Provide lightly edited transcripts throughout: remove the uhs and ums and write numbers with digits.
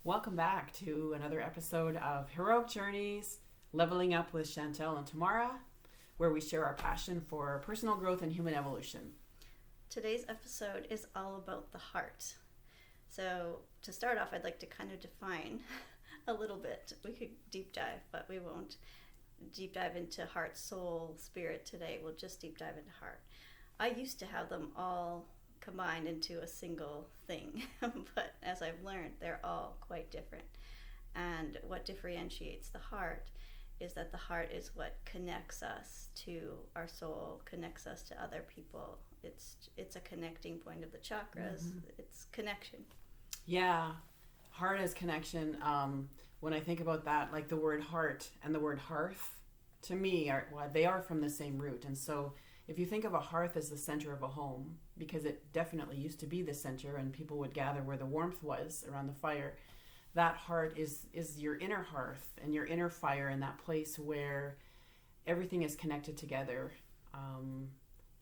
Welcome back to another episode of Heroic Journeys, Leveling Up with Chantel and Tamara, where we share our passion for personal growth and human evolution. Today's episode is all about the heart. So, to start off, I'd like to kind of define a little bit. We could deep dive, but we won't deep dive into heart, soul, spirit today. We'll just deep dive into heart. I used to have them all combined into a single thing, but as I've learned, they're all quite different. And what differentiates the heart is that the heart is what connects us to our soul, connects us to other people. It's a connecting point of the chakras. It's connection. Yeah, heart is connection. When I think about that, like the word heart and the word hearth, to me, they are from the same root. And so if you think of a hearth as the center of a home, because it definitely used to be the center and people would gather where the warmth was around the fire, that heart is your inner hearth and your inner fire, in that place where everything is connected together,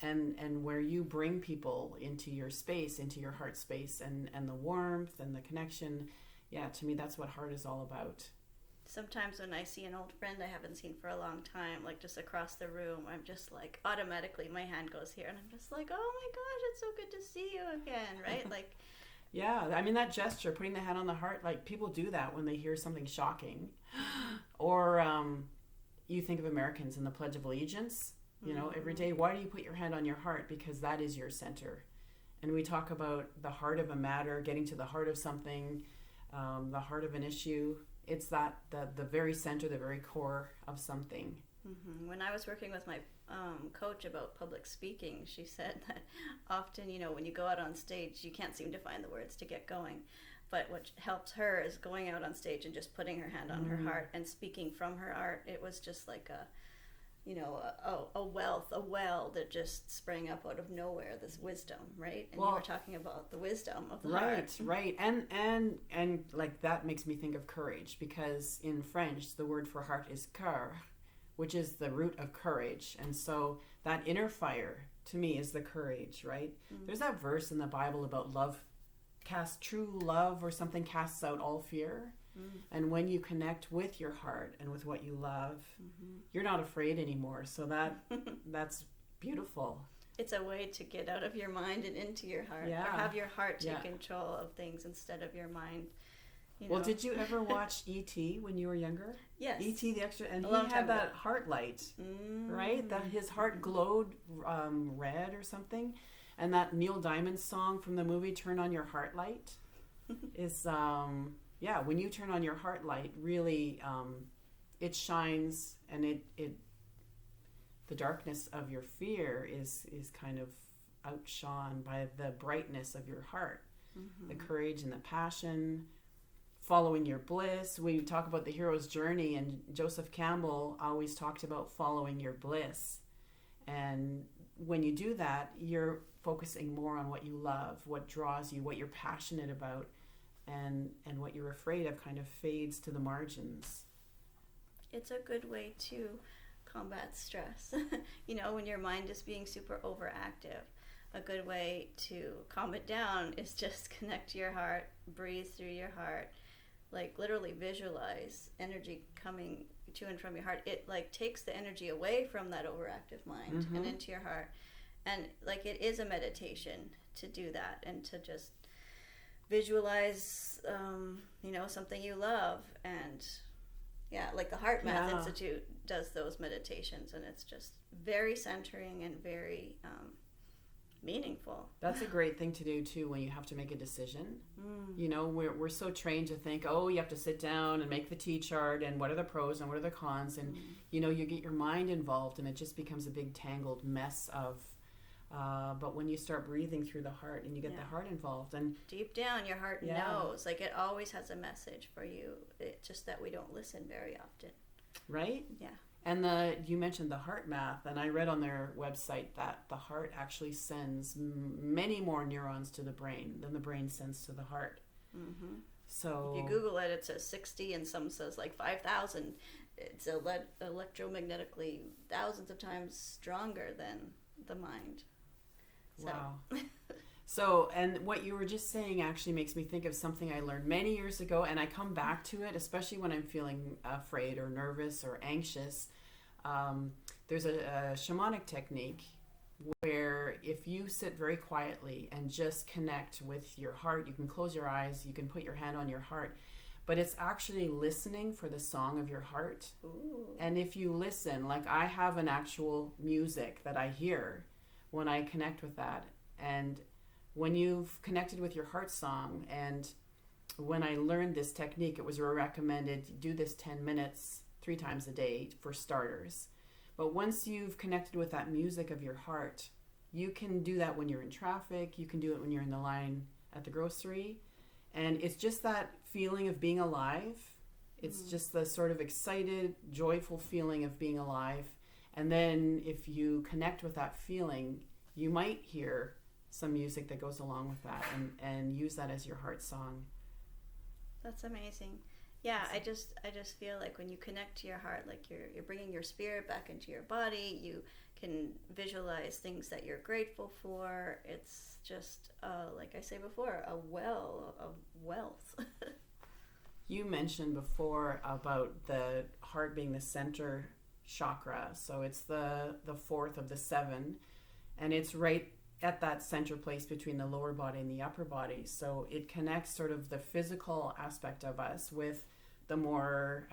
and where you bring people into your space, into your heart space, and the warmth and the connection. Yeah, to me, that's what heart is all about. Sometimes when I see an old friend I haven't seen for a long time, like just across the room, I'm just like, automatically my hand goes here and I'm just like, oh my gosh, it's so good to see you again, right? Like, yeah, I mean, that gesture, putting the hand on the heart, like people do that when they hear something shocking. Or you think of Americans in the Pledge of Allegiance, every day. Why do you put your hand on your heart? Because that is your center. And we talk about the heart of a matter, getting to the heart of something, the heart of an issue. It's that the very center, the very core of something. When I was working with my coach about public speaking, she said that often, when you go out on stage, you can't seem to find the words to get going. But what helped her is going out on stage and just putting her hand on her heart and speaking from her heart. It was just like a wealth, a well that just sprang up out of nowhere, this wisdom, right? And you were talking about the wisdom of the heart. Right. And like that makes me think of courage, because in French, the word for heart is cœur, which is the root of courage. And so that inner fire, to me, is the courage, right? There's that verse in the Bible about love, true love or something casts out all fear. And when you connect with your heart and with what you love, you're not afraid anymore. So that's beautiful. It's a way to get out of your mind and into your heart. Yeah. Or have your heart take control of things instead of your mind. Well, did you ever watch E.T. when you were younger? Yes. E.T. the extra, and he had that heart light, right? That his heart glowed red or something. And that Neil Diamond song from the movie Turn on Your Heart Light is... when you turn on your heart light, really, it shines, and the darkness of your fear is kind of outshone by the brightness of your heart, the courage and the passion, following your bliss. We talk about the hero's journey, and Joseph Campbell always talked about following your bliss. And when you do that, you're focusing more on what you love, what draws you, what you're passionate about. And what you're afraid of kind of fades to the margins. It's a good way to combat stress. When your mind is being super overactive, a good way to calm it down is just connect to your heart, breathe through your heart, like literally visualize energy coming to and from your heart. It like takes the energy away from that overactive mind and into your heart. And like it is a meditation to do that and to just visualize something you love. And like the Heart Math Institute does those meditations, and it's just very centering and very meaningful. That's a great thing to do too when you have to make a decision. We're so trained to think, you have to sit down and make the T-chart and what are the pros and what are the cons, and you get your mind involved and it just becomes a big tangled mess of but when you start breathing through the heart and you get the heart involved, and deep down your heart knows, like it always has a message for you. It's just that we don't listen very often, right? Yeah. And you mentioned the heart math, and I read on their website that the heart actually sends many more neurons to the brain than the brain sends to the heart. So if you Google it, it says 60 and some says like 5,000. It's electromagnetically thousands of times stronger than the mind. Wow. So, and what you were just saying actually makes me think of something I learned many years ago, and I come back to it, especially when I'm feeling afraid or nervous or anxious. There's a shamanic technique where if you sit very quietly and just connect with your heart, you can close your eyes, you can put your hand on your heart, but it's actually listening for the song of your heart. Ooh. And if you listen, like I have an actual music that I hear when I connect with that, and when you've connected with your heart song, and when I learned this technique, it was recommended do this 10 minutes 3 times a day for starters. But once you've connected with that music of your heart, you can do that when you're in traffic, you can do it when you're in the line at the grocery, and it's just that feeling of being alive. It's just the sort of excited, joyful feeling of being alive. And then if you connect with that feeling, you might hear some music that goes along with that, and use that as your heart song. That's amazing. Yeah, I just feel like when you connect to your heart, like you're bringing your spirit back into your body. You can visualize things that you're grateful for. It's just like I say before, a well of wealth. You mentioned before about the heart being the center chakra, so it's the fourth of the 7, and it's right at that center place between the lower body and the upper body. So it connects sort of the physical aspect of us with the more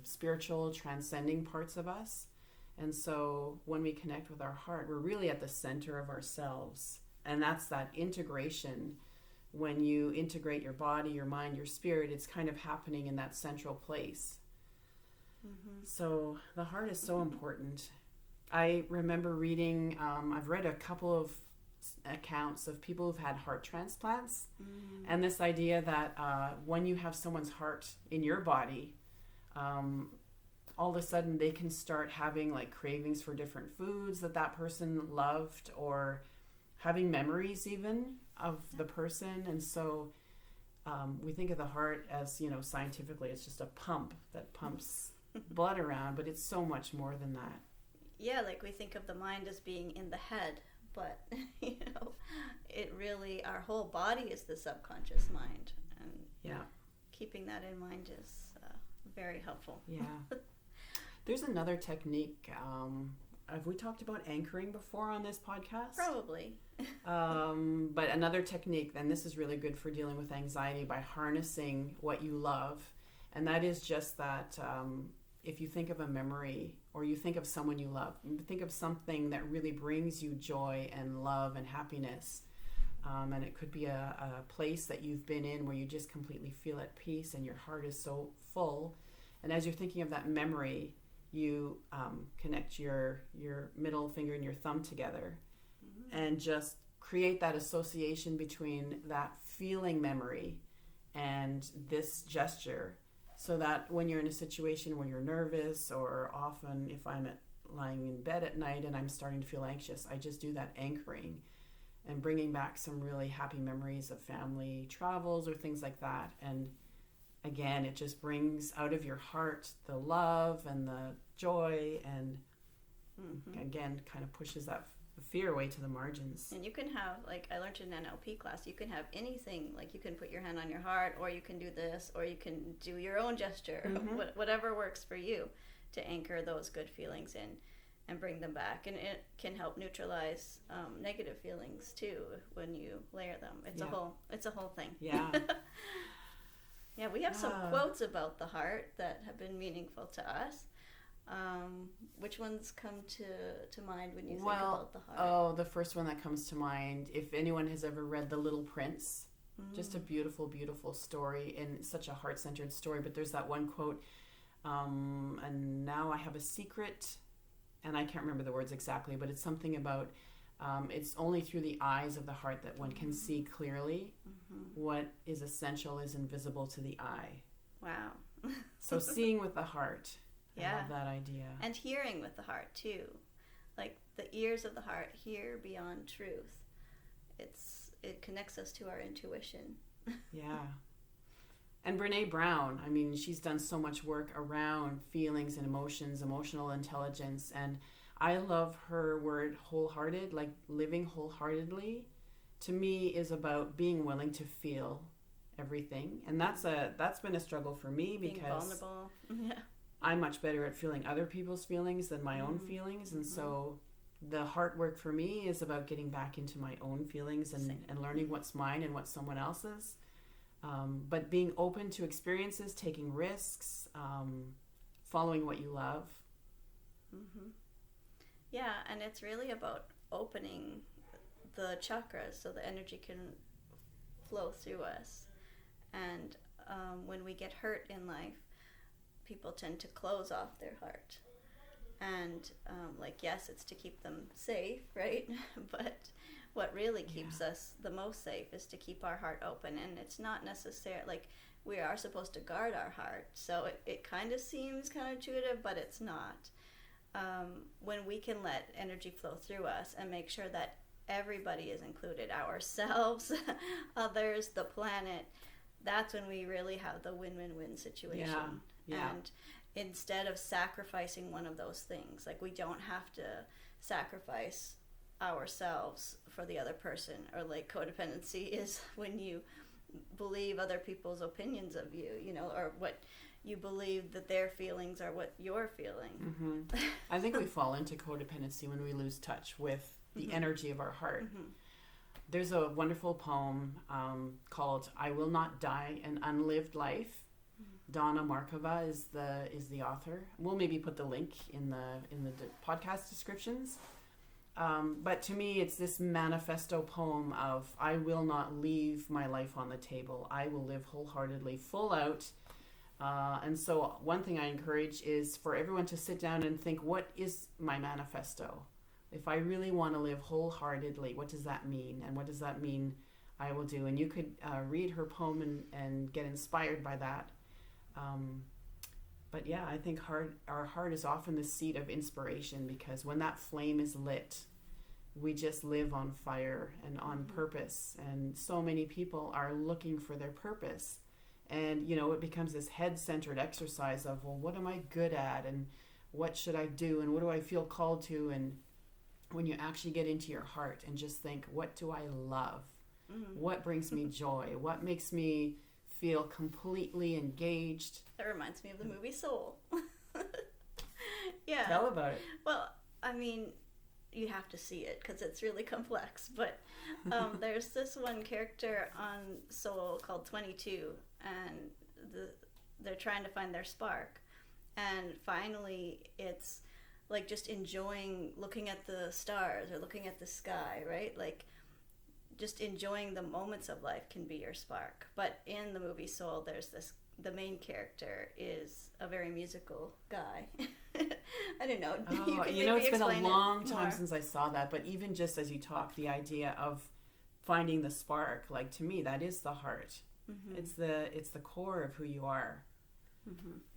spiritual, transcending parts of us. And so when we connect with our heart, we're really at the center of ourselves. And that's that integration. When you integrate your body, your mind, your spirit, it's kind of happening in that central place. Mm-hmm. So the heart is so important. I remember reading, I've read a couple of accounts of people who've had heart transplants, and this idea that when you have someone's heart in your body, all of a sudden they can start having like cravings for different foods that person loved, or having memories even of the person. And so we think of the heart as, scientifically it's just a pump that pumps blood around, but it's so much more than that. Yeah, like we think of the mind as being in the head, but it really, our whole body is the subconscious mind, and keeping that in mind is very helpful. Yeah. There's another technique. Have we talked about anchoring before on this podcast? Probably. But another technique, and this is really good for dealing with anxiety, by harnessing what you love, and that is just that if you think of a memory, or you think of someone you love, think of something that really brings you joy and love and happiness. And it could be a place that you've been in where you just completely feel at peace and your heart is so full. And as you're thinking of that memory, you connect your middle finger and your thumb together, and just create that association between that feeling memory and this gesture. So that when you're in a situation where you're nervous, or often if I'm lying in bed at night and I'm starting to feel anxious, I just do that anchoring and bringing back some really happy memories of family travels or things like that. And again, it just brings out of your heart the love and the joy, and again, kind of pushes that fear away to the margins. And you can have, like I learned in an NLP class, you can have anything, like you can put your hand on your heart, or you can do this, or you can do your own gesture, whatever works for you to anchor those good feelings in and bring them back. And it can help neutralize negative feelings too when you layer them. It's a whole thing. Yeah. Yeah, we have some quotes about the heart that have been meaningful to us. Which ones come to mind when you think about the heart? Oh, the first one that comes to mind, if anyone has ever read The Little Prince, just a beautiful, beautiful story, and such a heart-centered story. But there's that one quote, and now I have a secret, and I can't remember the words exactly, but it's something about it's only through the eyes of the heart that one can see clearly. What is essential is invisible to the eye. Wow. So seeing with the heart. Yeah. I love that idea. And hearing with the heart too. Like the ears of the heart hear beyond truth. It connects us to our intuition. Yeah. And Brene Brown, I mean, she's done so much work around feelings and emotions, emotional intelligence, and I love her word wholehearted, like living wholeheartedly. to me is about being willing to feel everything, and that's been a struggle for me Being because vulnerable. Yeah. I'm much better at feeling other people's feelings than my own feelings, and so the heart work for me is about getting back into my own feelings and learning what's mine and what's someone else's. But being open to experiences, taking risks, following what you love. Yeah, and it's really about opening the chakras so the energy can flow through us. And when we get hurt in life, people tend to close off their heart. And yes, it's to keep them safe, right? But what really keeps us the most safe is to keep our heart open. And it's not necessarily we are supposed to guard our heart. So it kind of seems counterintuitive, but it's not. When we can let energy flow through us and make sure that everybody is included, ourselves, others, the planet, that's when we really have the win-win-win situation. Yeah. And instead of sacrificing one of those things, we don't have to sacrifice ourselves for the other person, or codependency is when you believe other people's opinions of you, or what you believe that their feelings are what you're feeling. I think we fall into codependency when we lose touch with the energy of our heart. There's a wonderful poem called "I Will Not Die: An Unlived Life." Donna Markova is the author. We'll maybe put the link in the podcast descriptions. But to me, it's this manifesto poem of I will not leave my life on the table. I will live wholeheartedly, full out. And so one thing I encourage is for everyone to sit down and think, what is my manifesto? If I really want to live wholeheartedly, what does that mean? And what does that mean I will do? And you could read her poem and get inspired by that. But yeah, I think our heart is often the seat of inspiration, because when that flame is lit, we just live on fire and on purpose. And so many people are looking for their purpose. And, it becomes this head-centered exercise of, well, what am I good at? And what should I do? And what do I feel called to? And when you actually get into your heart and just think, what do I love? What brings me joy? What makes me feel completely engaged? That reminds me of the movie Soul. Yeah. Tell about it. Well, I mean, you have to see it because it's really complex. But there's this one character on Soul called 22, and they're trying to find their spark. And finally, it's just enjoying looking at the stars or looking at the sky, right? Just enjoying the moments of life can be your spark. But in the movie Soul, the main character is a very musical guy. I don't know. Oh, it's been a long time since I saw that, but even just as you talk, the idea of finding the spark, to me, that is the heart. It's the core of who you are.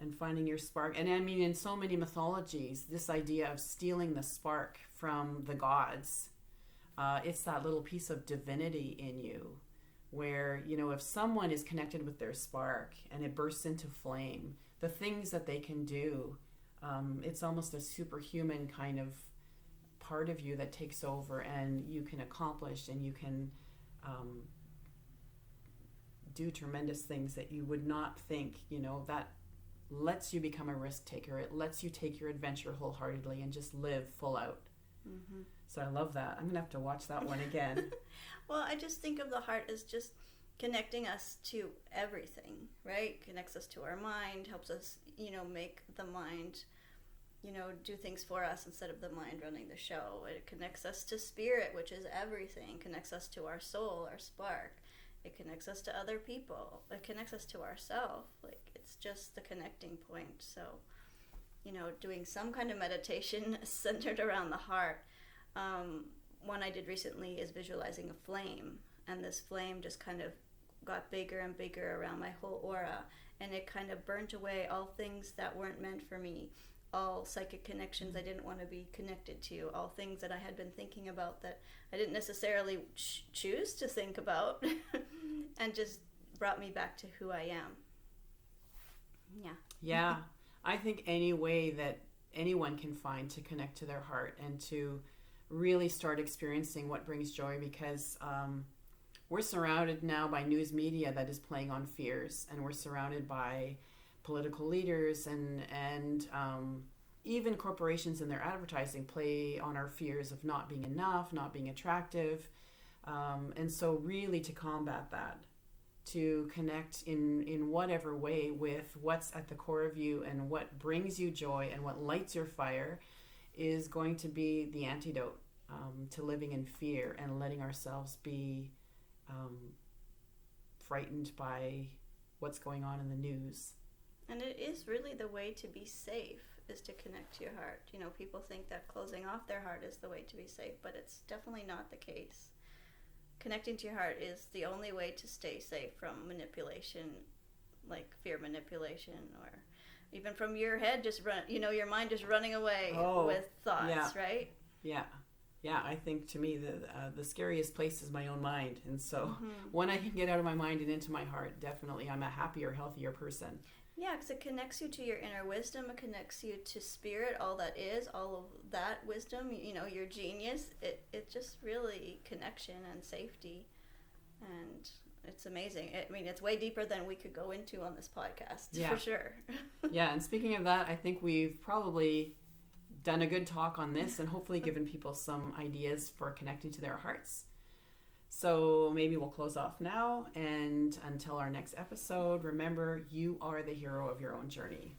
And finding your spark. And I mean, in so many mythologies, this idea of stealing the spark from the gods, it's that little piece of divinity in you where, if someone is connected with their spark and it bursts into flame, the things that they can do, it's almost a superhuman kind of part of you that takes over, and you can accomplish and you can do tremendous things that you would not think, that lets you become a risk taker. It lets you take your adventure wholeheartedly and just live full out. So I love that. I'm going to have to watch that one again. Well, I just think of the heart as just connecting us to everything, right? Connects us to our mind, helps us, make the mind, do things for us instead of the mind running the show. It connects us to spirit, which is everything. Connects us to our soul, our spark. It connects us to other people. It connects us to ourselves. It's just the connecting point. So, doing some kind of meditation centered around the heart. One I did recently is visualizing a flame, and this flame just kind of got bigger and bigger around my whole aura, and it kind of burnt away all things that weren't meant for me, all psychic connections I didn't want to be connected to, all things that I had been thinking about that I didn't necessarily choose to think about, and just brought me back to who I am. Yeah. I think any way that anyone can find to connect to their heart and to really start experiencing what brings joy, because we're surrounded now by news media that is playing on fears, and we're surrounded by political leaders and even corporations in their advertising play on our fears of not being enough, not being attractive. And so really to combat that, to connect in whatever way with what's at the core of you and what brings you joy and what lights your fire is going to be the antidote to living in fear and letting ourselves be frightened by what's going on in the news. And it is really the way to be safe, is to connect to your heart. You know, people think that closing off their heart is the way to be safe, but it's definitely not the case. Connecting to your heart is the only way to stay safe from manipulation, like fear manipulation, or even from your head just your mind just running away with thoughts, right? Yeah, I think to me the scariest place is my own mind. And so when I can get out of my mind and into my heart, definitely I'm a happier, healthier person. Yeah, because it connects you to your inner wisdom. It connects you to spirit, all that is, all of that wisdom, your genius. It just really connection and safety. And it's amazing. It's way deeper than we could go into on this podcast, for sure. Yeah, and speaking of that, I think we've probably done a good talk on this and hopefully given people some ideas for connecting to their hearts. So maybe we'll close off now, and until our next episode, remember, you are the hero of your own journey.